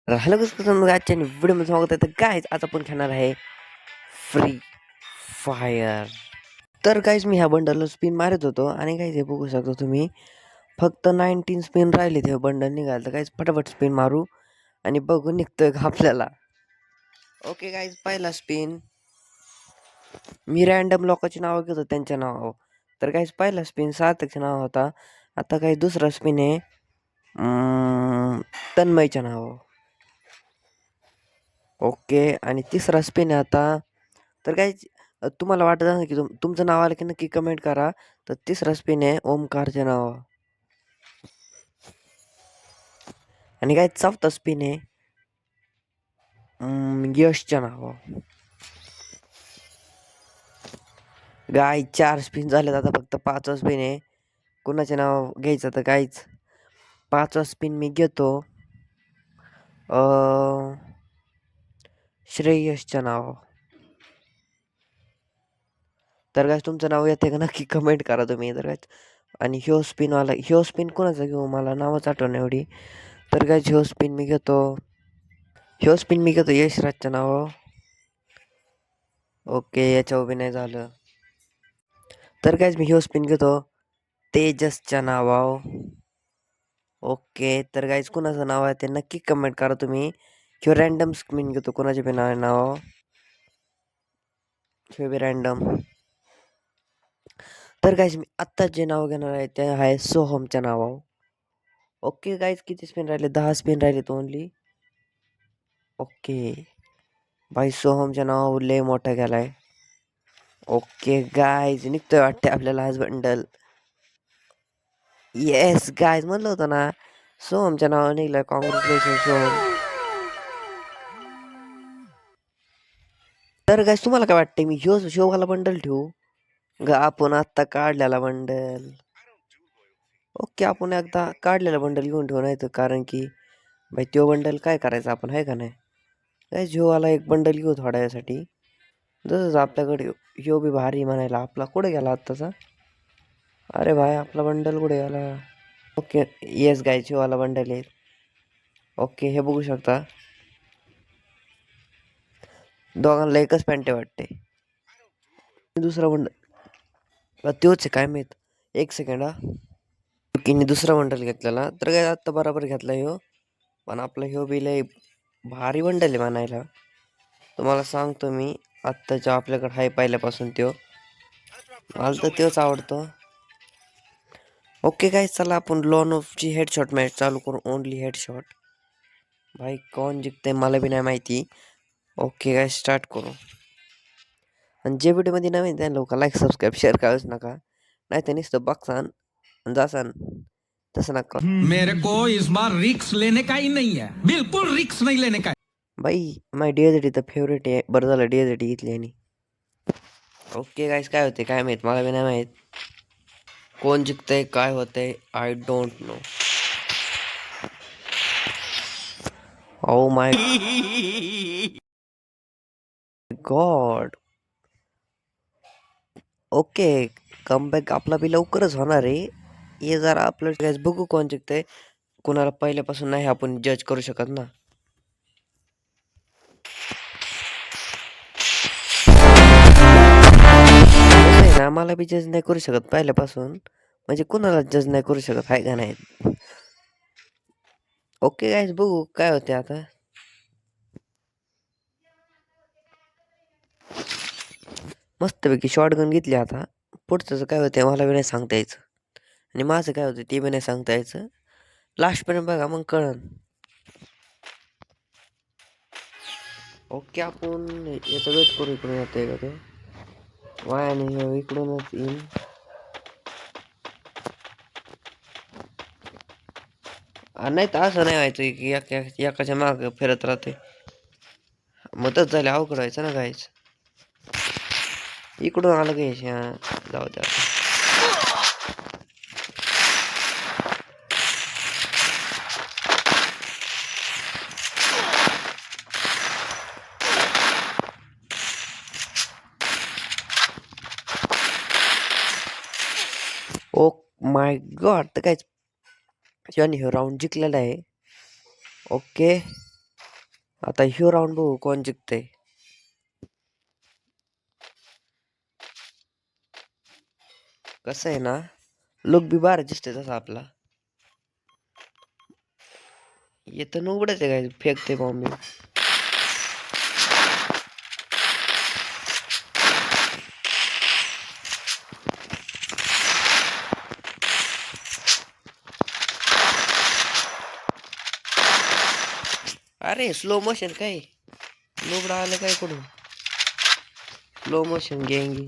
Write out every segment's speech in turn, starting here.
तर हॅलो कसं आजच्या व्हिडिओमध्ये स्वागत आहे. तर गाईज आज आपण खेळणार आहे फ्री फायर. तर गाईज मी ह्या बंडलला स्पिन मारत होतो आणि गाईज हे बघू शकतो तुम्ही फक्त 19 स्पिन राहिले ते बंडल निघाल. तर गाईज फटाफट स्पिन मारू आणि बघू निघतोय का आपल्याला. ओके गाईज पहिला स्पिन मी रॅन्डम लोकांची नावं घेतो त्यांच्या नावावर. तर गाईज पहिला स्पिन सार्थकचं नाव होता. आता काही दुसरा स्पिन आहे तन्मयच्या नावावर. ओके आणि तिसरा स्पिन आहे आता. तर काय तुम्हाला वाटत असेल की तुमचं नाव आलं की नक्की कमेंट करा. तर तिसरा स्पिन आहे ओमकारचे नाव आणि काय चौथा स्पिन आहे यशच्या नाव. गाय 4 स्पिन झालेत आता फक्त 5वा स्पिन आहे. कोणाचे नाव घ्यायचं तर काहीच 5वा स्पिन मी घेतो श्रेयसच्या नाव. तर काय तुमचं नाव येते का नक्की कमेंट करा तुम्ही. तर काय आणि ह्यो स्पिन कोणाचा घेऊ मला नावच आठवण एवढी. तर काय ह्यो स्पिन मी घेतो यशराजच्या नाव. ओके याच्या उभे नाही झालं. तर काय मी ह्यो स्पिन घेतो तेजसच्या नावावर. ओके तर गाईज कुणाचं नाव आहे ते नक्की कमेंट करा तुम्ही. ह्यो रॅन्डम स्पिन घेतो कोणाच्या बी नाव ह्यो बी रॅन्डम. तर गाईज मी आत्ता जे नाव घेणार आहे ते आहे सोहमच्या नावावर. ओके गाईज किती स्पिन राहिले 10 स्पिन राहिले ओनली. ओके भाई सोहमच्या नावावर लय मोठा गेलाय. ओके गाईज निघतोय वाटते आपल्याला आज बंडल. येस गाईज म्हणलं होतं ना सोहमच्या नावावर निघलाय. कॉंग्रॅच्युलेशन सोहम. तर गाईज तुम्हाला काय वाटतंय मी शोवाला बंडल ठेवू आपण आत्ता काढलेला बंडल. ओके आपण एकदा काढलेला बंडल घेऊन ठेवू नाही तर कारण की भाई तो बंडल काय करायचा आपण आहे का नाही. काय जिओवाला एक बंडल घेऊ थोड्या वेळासाठी. जसं आपल्याकडे ह्यो बी भारी म्हणायला. आपला कुठे गेला आत्ताचा. अरे भाई आपला बंडल कुठे गेला. ओके येस गाय जिओवाला बंडल आहे. ओके हे बघू शकता दोघांना एकच पॅन्ट वाटते. दुसरा बंडल तोच आहे काय माहीत. एक सेकंड किनी दुसरा बंडल घेतलेला. तर काय आत्ता बरोबर घेतला ह्यो. पण आपला ह्यो बी लय भारी बंडल आहे म्हणायला. तुम्हाला सांगतो मी आत्ताच्या आपल्याकडे हाय पहिल्यापासून मला तर तोच आवडतो. ओके काय चला आपण लॉन ऑफची हेडशॉट मॅच चालू करू. Only headshot. भाई कोण जिंकते मला बी नाही माहिती. ओके काय स्टार्ट करू. आणि जे व्हिडिओमध्ये नवीन त्या लोक लाईक सबस्क्राईब शेअर करायच नका. नाही तर नुसतं बघसान जासान तसं नका. मेरे को इस बार रिक्स लेने का ही नहीं है. बिल्कुल रिक्स नहीं लेने का. बाई माय डीएसडी तर फेवरेट आहे. बरं झालं डीएसडी घेतली आणि ओके गाईस काय होते काय माहीत मला बी नाही माहीत. कोण जिंकतंय काय होतंय I don't know. Oh my God. Okay comeback आपला बी लवकरच होणार आहे. हे जरा आपलं गॅस बघू कोण जिंकतंय. कोणाला पहिल्यापासून नाही आपण जज करू शकत ना. ना मला बी जज नाही करू शकत पहिल्यापासून. म्हणजे कुणाला जज नाही करू शकत आहे का नाही. ओके गाईस बघू काय होते आता. मस्तपैकी शॉटगन घेतली आता. पुढचं काय होतं मला बी नाही सांगता यायचं. आणि माझं काय होतं ते बी नाही सांगता यायचं. लास्टपर्यंत बघा मग कळन. ओके आपण याचा वेट करू इकडून येतोय का ते. वायाने इकडूनच येईल. नाही तर असं नाही व्हायचं की एकाच्या माग फिरत राहते. मदत झाली अवघड व्हायचं ना गायच. इकडून आलं घ्यायचे जाऊ द्या. ओ माय गॉड तर कायच हे राऊंड जिंकलेला आहे. ओके आता ह्यो राऊंड बघू कोण जिंकते. कसं आहे ना, लुक बी बारा दिसते तसा आपला. येतं उघडच आहे काय फेकते बॉम्बे. अरे स्लो मोशन काय लुबडा आलं काय कडून. स्लो मोशन गेंगी.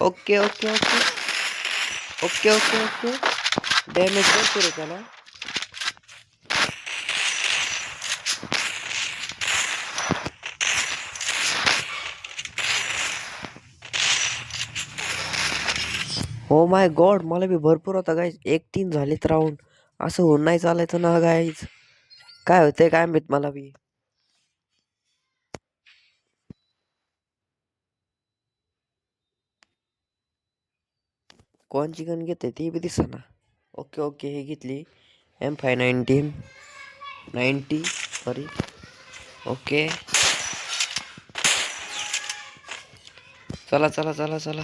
Okay okay okay okay okay okay. Damage भरपूर आहे त्याला. हो माय गॉड, मला बी भरपूर होता गाईज. 1-3 झालेत राऊंड. असं होऊन नाही चालायचं ना गाईज. काय होतंय काय माहित मला बी. कोणची गन घेते ती बी दिसना. ओके ओके हे घेतली M519 90 सॉरी. ओके चला चला चला चला.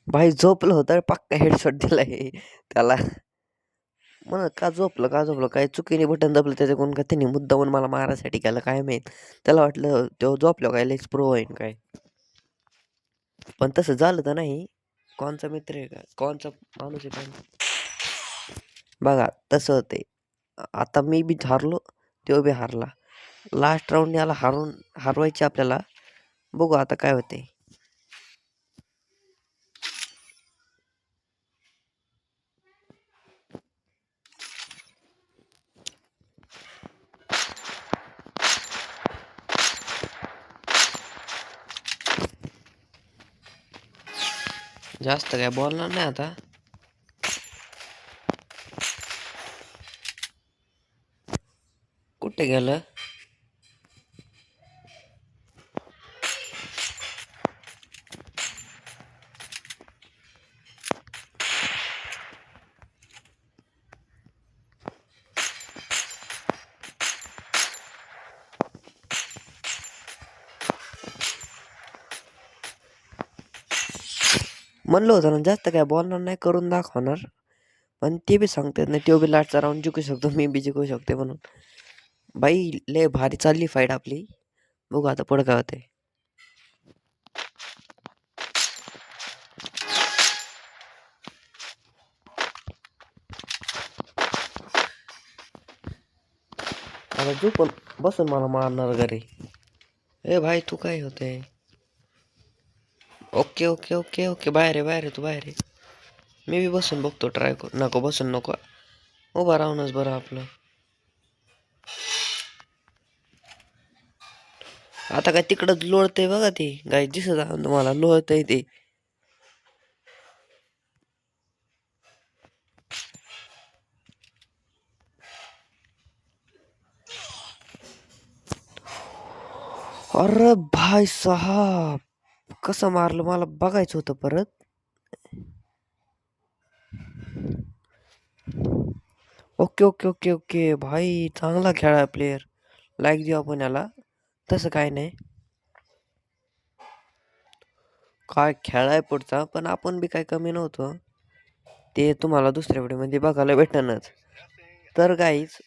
भाई झोपलं होतं पक्का हेडशॉट दिलाय त्याला. मग का झोपलं काय चुकीने बटन दाबलं त्याच्याकडून का त्यांनी मुद्दामून मला मारायसाठी केलं काय माहित. त्याला वाटलं तो झोपलो काय लेच प्रो होईन काय. पण तसं झालं तर नाही. कोणचा मित्र आहे का कोणचा माणूस आहे काय बघा तसं होते. आता मी बी हारलो तो बी हारला. लास्ट राऊंड याला हरवायचे आपल्याला. बघू आता काय होते. जास्त काय बोलणार नाही आता. कुठे गेलं. म्हणलं होतं ना जास्त काय बोलणार नाही करून दाखवणार. पण ते बी सांगतात नाही तो बी लाटचा राऊंड जिंकू शकतो मी बी जिंकू शकते म्हणून. बाई लय भारी चालली फाईट आपली. बघू आता पुढं काय होते. आता झोपून बसून मला मारणार घरी. ए भाई तू काय होते. ओके ओके ओके ओके बाहेर आहे बाहेर आहे तू बाहेर आहे. मी बी बसून बघतो ट्राय करू. नको बसून नको उभा राहूनच बरं आपलं. आता काय तिकडं लोळतंय बघा ते गाय दिसत आहे तुम्हाला लोळतंय ते. अरे भाई साहब कसं मारलं मला बघायचं होतं परत. ओके ओके ओके ओके भाई चांगला खेळा प्लेयर. लाईक देऊ आपण याला. तसं काय नाही काय खेळाय पुढचा पण आपण बी काय कमी नव्हतो. ते तुम्हाला दुसऱ्या व्हिडिओमध्ये बघायला भेटणच. तर गाईज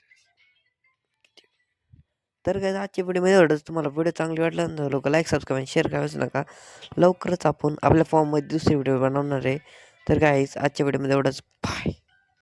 आजच्या व्हिडिओमध्ये एवढंच. तुम्हाला व्हिडिओ चांगली वाटला ना लोक लाईक सबस्क्राईब शेअर करायचं नका. लवकरच आपण आपल्या फॉर्ममध्ये दुसरी व्हिडिओ बनवणार आहे. तर गाईज आजच्या व्हिडिओमध्ये एवढंच. बाय.